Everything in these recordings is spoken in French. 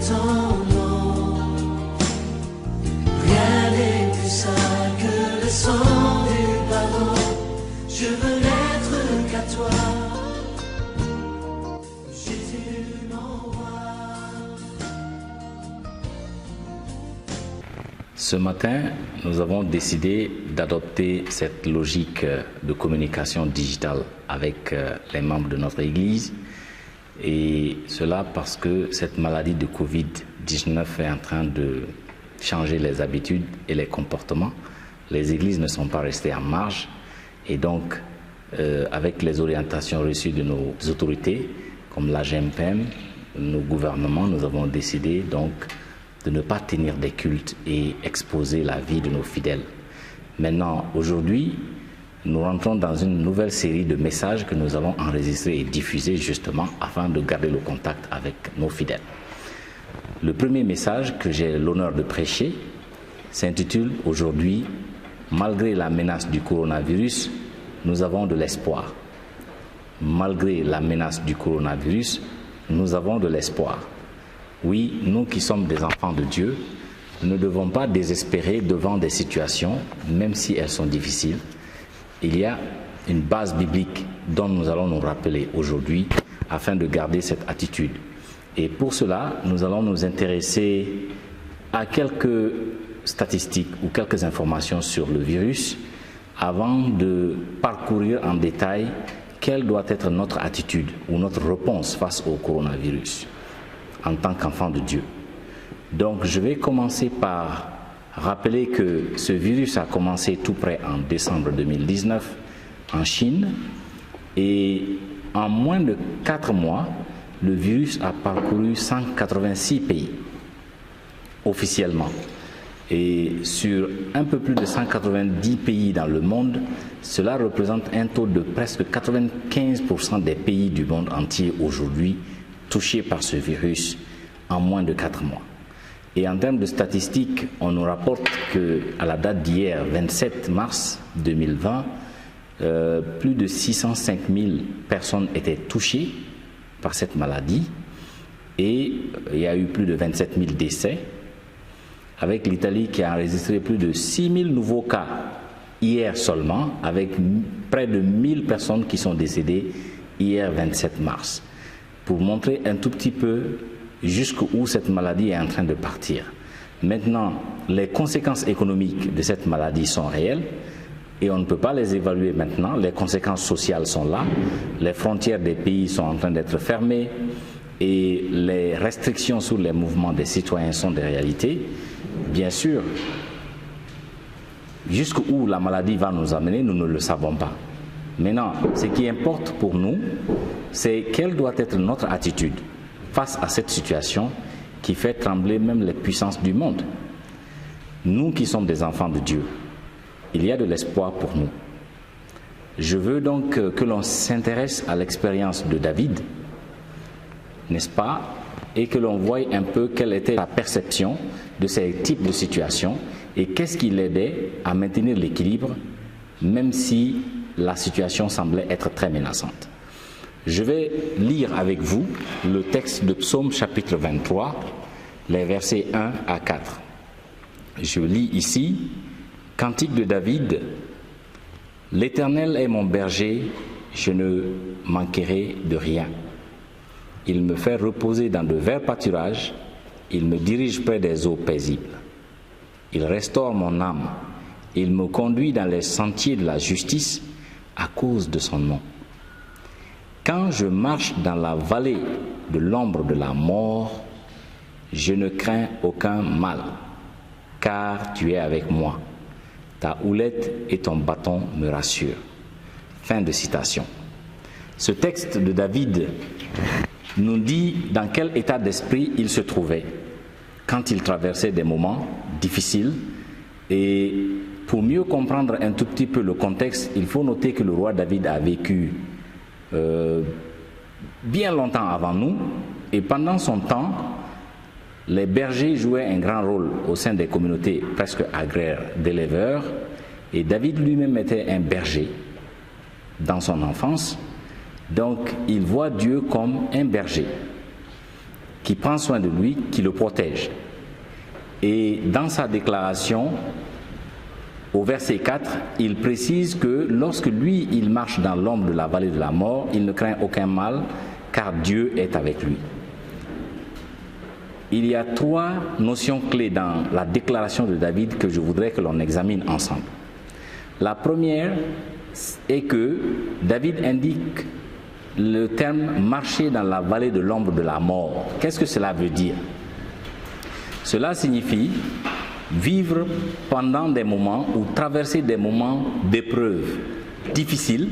ton nom. Rien n'est plus sale que le sang du pardon. Je veux n'être qu'à toi. Jésus m'envoie. Ce matin, nous avons décidé d'adopter cette logique de communication digitale avec les membres de notre Église, et cela parce que cette maladie de Covid-19 est en train de changer les habitudes et les comportements. Les églises ne sont pas restées en marge, et donc avec les orientations reçues de nos autorités comme la GMPM, nos gouvernements, nous avons décidé donc de ne pas tenir des cultes et exposer la vie de nos fidèles. Maintenant, aujourd'hui, nous rentrons dans une nouvelle série de messages que nous allons enregistrer et diffuser justement afin de garder le contact avec nos fidèles. Le premier message que j'ai l'honneur de prêcher s'intitule aujourd'hui « Malgré la menace du coronavirus, nous avons de l'espoir ». Malgré la menace du coronavirus, nous avons de l'espoir. Oui, nous qui sommes des enfants de Dieu, nous ne devons pas désespérer devant des situations, même si elles sont difficiles. Il y a une base biblique dont nous allons nous rappeler aujourd'hui afin de garder cette attitude. Et pour cela, nous allons nous intéresser à quelques statistiques ou quelques informations sur le virus avant de parcourir en détail quelle doit être notre attitude ou notre réponse face au coronavirus en tant qu'enfant de Dieu. Donc je vais commencer par rappeler que ce virus a commencé tout près en décembre 2019 en Chine, et en moins de 4 mois, le virus a parcouru 186 pays officiellement. Et sur un peu plus de 190 pays dans le monde, cela représente un taux de presque 95% des pays du monde entier aujourd'hui touchés par ce virus en moins de 4 mois. Et en termes de statistiques, on nous rapporte qu'à la date d'hier, 27 mars 2020, plus de 605 000 personnes étaient touchées par cette maladie, et il y a eu plus de 27 000 décès, avec l'Italie qui a enregistré plus de 6 000 nouveaux cas hier seulement, avec près de 1000 personnes qui sont décédées hier 27 mars. Pour montrer un tout petit peu jusqu'où cette maladie est en train de partir. Maintenant, les conséquences économiques de cette maladie sont réelles et on ne peut pas les évaluer maintenant. Les conséquences sociales sont là, les frontières des pays sont en train d'être fermées et les restrictions sur les mouvements des citoyens sont des réalités. Bien sûr, jusqu'où la maladie va nous amener, nous ne le savons pas. Maintenant, ce qui importe pour nous, c'est quelle doit être notre attitude face à cette situation qui fait trembler même les puissances du monde. Nous qui sommes des enfants de Dieu, il y a de l'espoir pour nous. Je veux donc que l'on s'intéresse à l'expérience de David, n'est-ce pas, et que l'on voie un peu quelle était la perception de ces types de situations et qu'est-ce qui l'aidait à maintenir l'équilibre, même si la situation semblait être très menaçante. Je vais lire avec vous le texte de Psaume chapitre 23, les versets 1 à 4. Je lis ici, Cantique de David, « L'Éternel est mon berger, je ne manquerai de rien. Il me fait reposer dans de verts pâturages, il me dirige près des eaux paisibles. Il restaure mon âme, il me conduit dans les sentiers de la justice à cause de son nom. Quand je marche dans la vallée de l'ombre de la mort, je ne crains aucun mal, car tu es avec moi. Ta houlette et ton bâton me rassurent. » Fin de citation. Ce texte de David nous dit dans quel état d'esprit il se trouvait quand il traversait des moments difficiles. Et pour mieux comprendre un tout petit peu le contexte, il faut noter que le roi David a vécu bien longtemps avant nous, et pendant son temps, les bergers jouaient un grand rôle au sein des communautés presque agraires d'éleveurs, et David lui-même était un berger dans son enfance. Donc il voit Dieu comme un berger qui prend soin de lui, qui le protège. Et dans sa déclaration, au verset 4, il précise que lorsque lui, il marche dans l'ombre de la vallée de la mort, il ne craint aucun mal, car Dieu est avec lui. Il y a 3 notions clés dans la déclaration de David que je voudrais que l'on examine ensemble. La première est que David indique le terme « marcher dans la vallée de l'ombre de la mort ». Qu'est-ce que cela veut dire? Cela signifie vivre pendant des moments ou traverser des moments d'épreuve difficiles,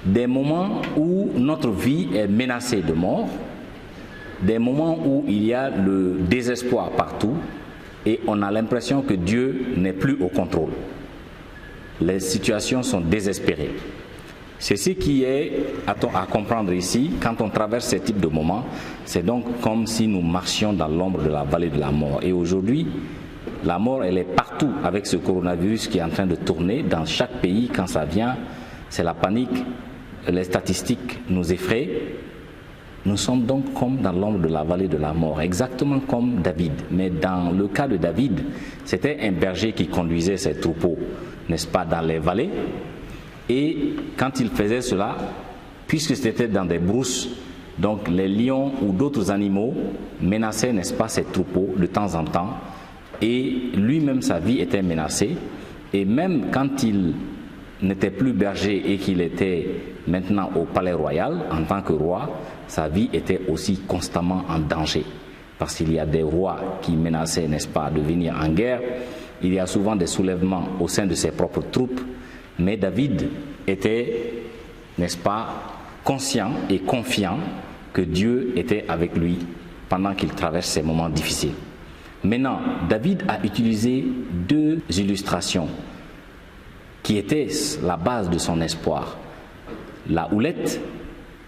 des moments où notre vie est menacée de mort, des moments où il y a le désespoir partout et on a l'impression que Dieu n'est plus au contrôle. Les situations sont désespérées. C'est ce qui est à comprendre ici. Quand on traverse ce type de moments, c'est donc comme si nous marchions dans l'ombre de la vallée de la mort. Et aujourd'hui, la mort, elle est partout avec ce coronavirus qui est en train de tourner dans chaque pays. Quand ça vient, c'est la panique. Les statistiques nous effraient. Nous sommes donc comme dans l'ombre de la vallée de la mort, exactement comme David. Mais dans le cas de David, c'était un berger qui conduisait ses troupeaux, n'est-ce pas, dans les vallées. Et quand il faisait cela, puisque c'était dans des brousses, donc les lions ou d'autres animaux menaçaient, n'est-ce pas, ses troupeaux de temps en temps. Et lui-même, sa vie était menacée. Et même quand il n'était plus berger et qu'il était maintenant au palais royal en tant que roi, sa vie était aussi constamment en danger. Parce qu'il y a des rois qui menaçaient, n'est-ce pas, de venir en guerre. Il y a souvent des soulèvements au sein de ses propres troupes. Mais David était, n'est-ce pas, conscient et confiant que Dieu était avec lui pendant qu'il traverse ces moments difficiles. Maintenant, David a utilisé 2 illustrations qui étaient la base de son espoir. La houlette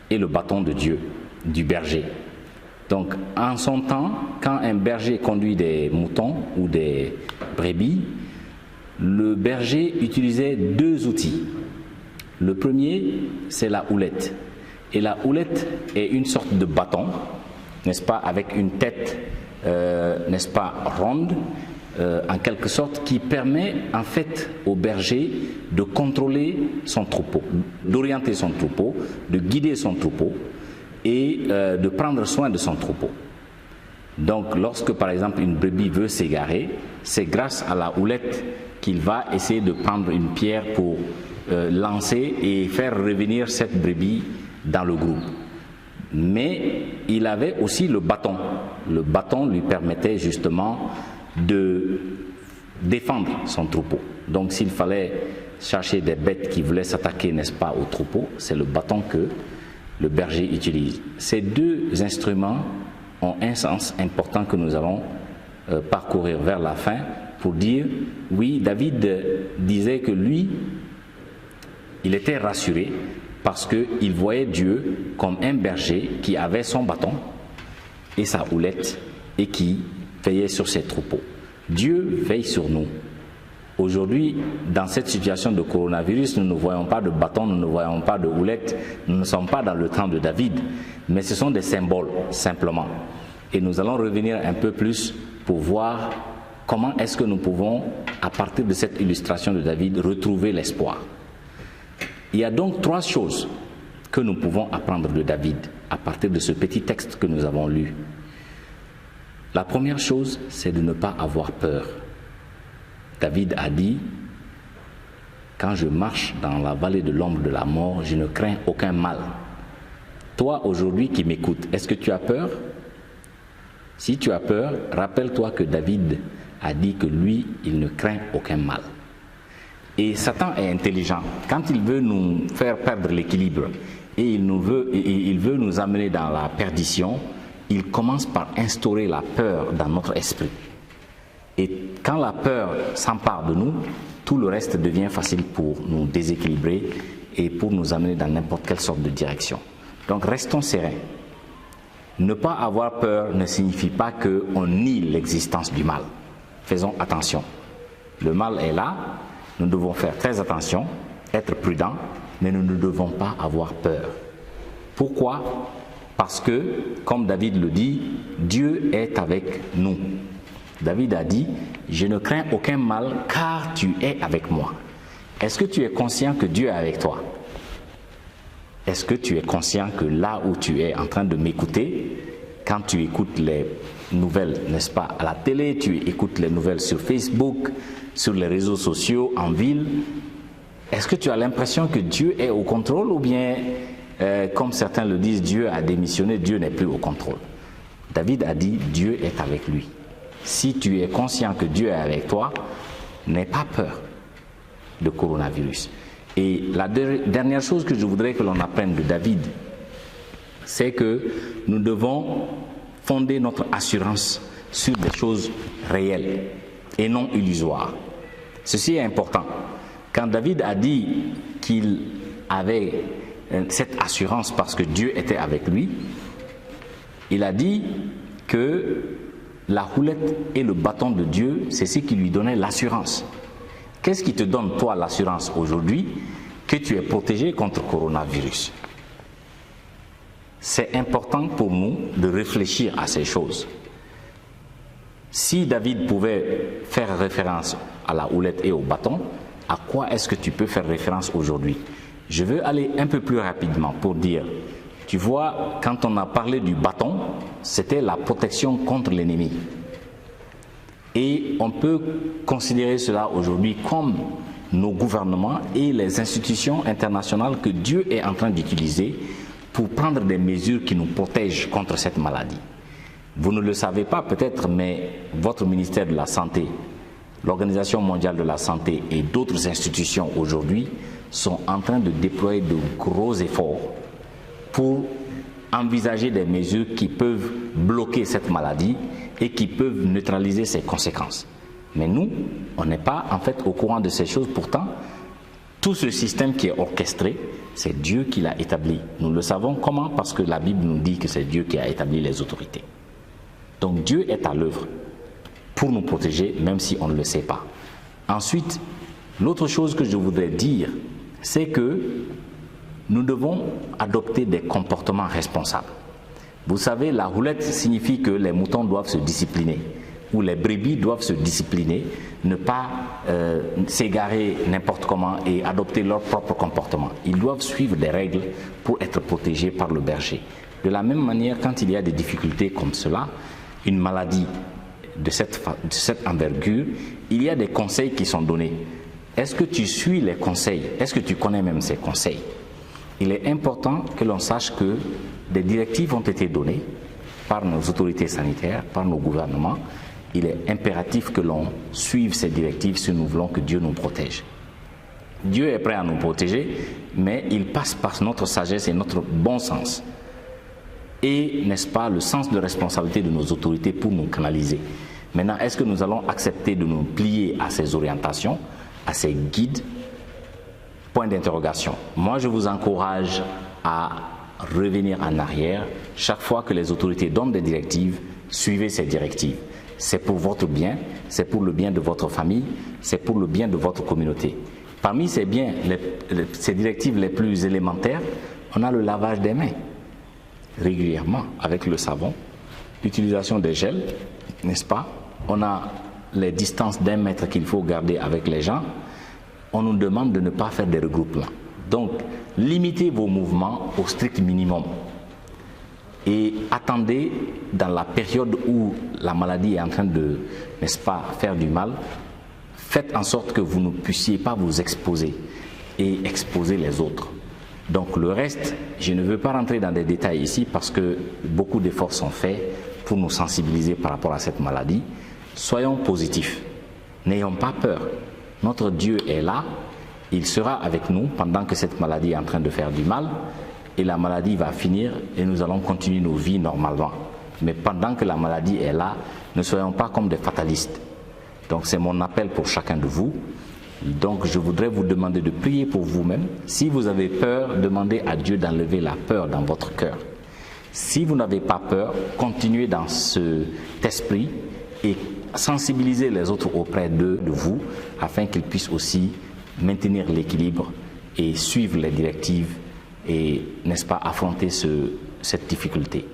et le bâton de Dieu, du berger. Donc, en son temps, quand un berger conduit des moutons ou des brebis, le berger utilisait 2 outils. Le premier, c'est la houlette. Et la houlette est une sorte de bâton, n'est-ce pas, avec une tête, n'est-ce pas, ronde, en quelque sorte, qui permet en fait au berger de contrôler son troupeau, d'orienter son troupeau, de guider son troupeau et de prendre soin de son troupeau. Donc, lorsque par exemple une brebis veut s'égarer, c'est grâce à la houlette qu'il va essayer de prendre une pierre pour lancer et faire revenir cette brebis dans le groupe. Mais il avait aussi le bâton. Le bâton lui permettait justement de défendre son troupeau. Donc s'il fallait chercher des bêtes qui voulaient s'attaquer, n'est-ce pas, au troupeau, c'est le bâton que le berger utilise. Ces 2 instruments ont un sens important que nous allons parcourir vers la fin pour dire, oui, David disait que lui, il était rassuré parce qu'il voyait Dieu comme un berger qui avait son bâton et sa houlette et qui veillait sur ses troupeaux. Dieu veille sur nous. Aujourd'hui, dans cette situation de coronavirus, nous ne voyons pas de bâton, nous ne voyons pas de houlette, nous ne sommes pas dans le temps de David, mais ce sont des symboles, simplement. Et nous allons revenir un peu plus pour voir comment est-ce que nous pouvons, à partir de cette illustration de David, retrouver l'espoir. Il y a donc 3 choses que nous pouvons apprendre de David à partir de ce petit texte que nous avons lu. La première chose, c'est de ne pas avoir peur. David a dit, quand je marche dans la vallée de l'ombre de la mort, je ne crains aucun mal. Toi, aujourd'hui, qui m'écoutes, est-ce que tu as peur? Si tu as peur, rappelle-toi que David a dit que lui, il ne craint aucun mal. Et Satan est intelligent. Quand il veut nous faire perdre l'équilibre et il veut nous amener dans la perdition, il commence par instaurer la peur dans notre esprit. Et quand la peur s'empare de nous, tout le reste devient facile pour nous déséquilibrer et pour nous amener dans n'importe quelle sorte de direction. Donc restons sereins. Ne pas avoir peur ne signifie pas qu'on nie l'existence du mal. Faisons attention. Le mal est là, nous devons faire très attention, être prudents, mais nous ne devons pas avoir peur. Pourquoi? Parce que, comme David le dit, Dieu est avec nous. David a dit, je ne crains aucun mal car tu es avec moi. Est-ce que tu es conscient que Dieu est avec toi? Est-ce que tu es conscient que là où tu es en train de m'écouter, quand tu écoutes les nouvelles, n'est-ce pas, à la télé, tu écoutes les nouvelles sur Facebook, sur les réseaux sociaux, en ville, est-ce que tu as l'impression que Dieu est au contrôle ou bien, comme certains le disent, Dieu a démissionné, Dieu n'est plus au contrôle? David a dit, Dieu est avec lui. Si tu es conscient que Dieu est avec toi, n'aie pas peur de coronavirus. Et la dernière chose que je voudrais que l'on apprenne de David, c'est que nous devons fonder notre assurance sur des choses réelles et non illusoires. Ceci est important. Quand David a dit qu'il avait cette assurance parce que Dieu était avec lui, il a dit que la houlette et le bâton de Dieu, c'est ce qui lui donnait l'assurance. Qu'est-ce qui te donne, toi, l'assurance aujourd'hui que tu es protégé contre le coronavirus? C'est important pour nous de réfléchir à ces choses. Si David pouvait faire référence à la houlette et au bâton, à quoi est-ce que tu peux faire référence aujourd'hui? Je veux aller un peu plus rapidement pour dire, tu vois, quand on a parlé du bâton, c'était la protection contre l'ennemi. Et on peut considérer cela aujourd'hui comme nos gouvernements et les institutions internationales que Dieu est en train d'utiliser pour prendre des mesures qui nous protègent contre cette maladie. Vous ne le savez pas peut-être, mais votre ministère de la Santé, l'Organisation mondiale de la santé et d'autres institutions aujourd'hui sont en train de déployer de gros efforts pour envisager des mesures qui peuvent bloquer cette maladie et qui peuvent neutraliser ses conséquences. Mais nous, on n'est pas en fait au courant de ces choses. Pourtant, tout ce système qui est orchestré, c'est Dieu qui l'a établi. Nous le savons comment? Parce que la Bible nous dit que c'est Dieu qui a établi les autorités. Donc Dieu est à l'œuvre pour nous protéger, même si on ne le sait pas. Ensuite, l'autre chose que je voudrais dire, c'est que nous devons adopter des comportements responsables. Vous savez, la houlette signifie que les moutons doivent se discipliner, ou les brebis doivent se discipliner, ne pas s'égarer n'importe comment et adopter leur propre comportement. Ils doivent suivre des règles pour être protégés par le berger. De la même manière, quand il y a des difficultés comme cela, une maladie de cette envergure, il y a des conseils qui sont donnés. Est-ce que tu suis les conseils? Est-ce que tu connais même ces conseils? Il est important que l'on sache que des directives ont été données par nos autorités sanitaires, par nos gouvernements. Il est impératif que l'on suive ces directives si nous voulons que Dieu nous protège. Dieu est prêt à nous protéger, mais il passe par notre sagesse et notre bon sens. Et, n'est-ce pas, le sens de responsabilité de nos autorités pour nous canaliser. Maintenant, est-ce que nous allons accepter de nous plier à ces orientations, à ces guides? Point d'interrogation. Moi, je vous encourage à revenir en arrière. Chaque fois que les autorités donnent des directives, suivez ces directives. C'est pour votre bien, c'est pour le bien de votre famille, c'est pour le bien de votre communauté. Parmi ces biens, ces directives les plus élémentaires, on a le lavage des mains régulièrement avec le savon, l'utilisation des gels, n'est-ce pas? On a les distances d'1 mètre qu'il faut garder avec les gens. On nous demande de ne pas faire des regroupements. Donc, limitez vos mouvements au strict minimum. Et attendez, dans la période où la maladie est en train de, n'est-ce pas, faire du mal, faites en sorte que vous ne puissiez pas vous exposer et exposer les autres. Donc le reste, je ne veux pas rentrer dans des détails ici parce que beaucoup d'efforts sont faits pour nous sensibiliser par rapport à cette maladie. Soyons positifs, n'ayons pas peur. Notre Dieu est là, il sera avec nous pendant que cette maladie est en train de faire du mal et la maladie va finir et nous allons continuer nos vies normalement. Mais pendant que la maladie est là, ne soyons pas comme des fatalistes. Donc c'est mon appel pour chacun de vous. Donc je voudrais vous demander de prier pour vous-même. Si vous avez peur, demandez à Dieu d'enlever la peur dans votre cœur. Si vous n'avez pas peur, continuez dans cet esprit et sensibilisez les autres auprès de vous afin qu'ils puissent aussi maintenir l'équilibre et suivre les directives et, n'est-ce pas, affronter cette difficulté.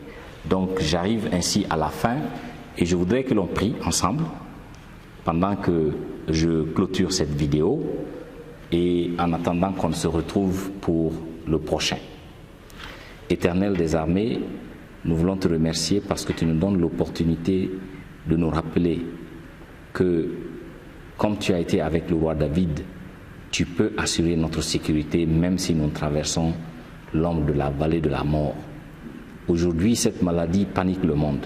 Donc j'arrive ainsi à la fin et je voudrais que l'on prie ensemble pendant que je clôture cette vidéo et en attendant qu'on se retrouve pour le prochain. Éternel des armées, nous voulons te remercier parce que tu nous donnes l'opportunité de nous rappeler que, comme tu as été avec le roi David, tu peux assurer notre sécurité même si nous traversons l'ombre de la vallée de la mort. Aujourd'hui, cette maladie panique le monde,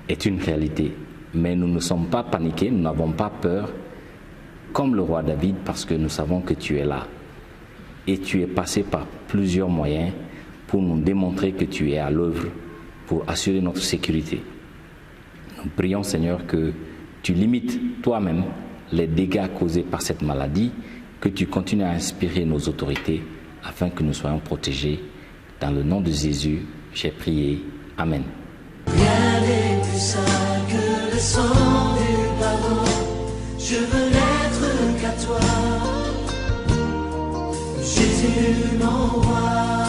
est une réalité. Mais nous ne sommes pas paniqués, nous n'avons pas peur, comme le roi David, parce que nous savons que tu es là. Et tu es passé par plusieurs moyens pour nous démontrer que tu es à l'œuvre pour assurer notre sécurité. Nous prions, Seigneur, que tu limites toi-même les dégâts causés par cette maladie, que tu continues à inspirer nos autorités afin que nous soyons protégés. Dans le nom de Jésus, j'ai prié. Amen. Rien n'est plus sain que le sang du pardon. Je veux n'être qu'à toi, Jésus mon roi.